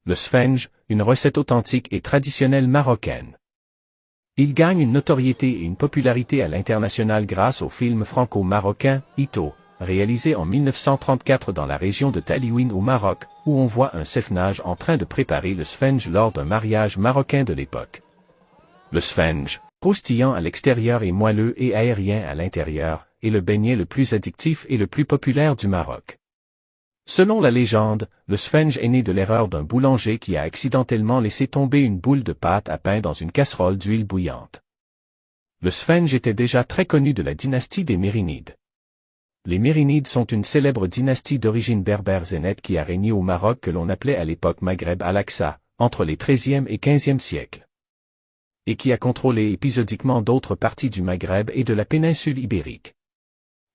Le sphenge, une recette authentique et traditionnelle marocaine. Il gagne une notoriété et une popularité à l'international grâce au film franco-marocain « Ito », réalisé en 1934 dans la région de Taliouine au Maroc, où on voit un sphenge en train de préparer le sphenge lors d'un mariage marocain de l'époque. Le sphenge, croustillant à l'extérieur et moelleux et aérien à l'intérieur, est le beignet le plus addictif et le plus populaire du Maroc. Selon la légende, le sphenge est né de l'erreur d'un boulanger qui a accidentellement laissé tomber une boule de pâte à pain dans une casserole d'huile bouillante. Le sphenge était déjà très connu de la dynastie des Mérinides. Les Mérinides sont une célèbre dynastie d'origine berbère zénète qui a régné au Maroc que l'on appelait à l'époque Maghreb al-Aqsa, entre les XIIIe et XVe siècles, et qui a contrôlé épisodiquement d'autres parties du Maghreb et de la péninsule ibérique.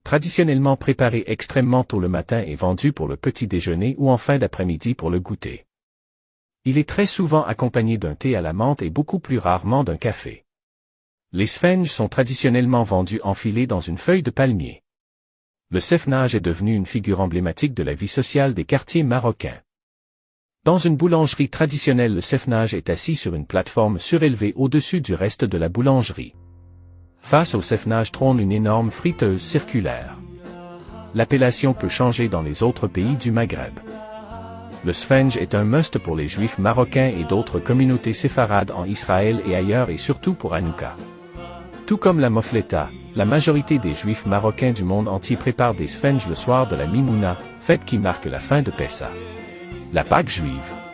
Traditionnellement préparé extrêmement tôt le matin et vendu pour le petit déjeuner ou en fin d'après-midi pour le goûter. Il est très souvent accompagné d'un thé à la menthe et beaucoup plus rarement d'un café. Les sphenges sont traditionnellement vendus enfilés dans une feuille de palmier. Le sphenge est devenu une figure emblématique de la vie sociale des quartiers marocains. Dans une boulangerie traditionnelle, le sphenge est assis sur une plateforme surélevée au-dessus du reste de la boulangerie. Face au sphenge trône une énorme friteuse circulaire. L'appellation peut changer dans les autres pays du Maghreb. Le sphenge est un must pour les juifs marocains et d'autres communautés séfarades en Israël et ailleurs et surtout pour Hanouka. Tout comme la mofleta, la majorité des juifs marocains du monde entier préparent des sphenges le soir de la Mimouna, fête qui marque la fin de Pessa, la Pâque juive.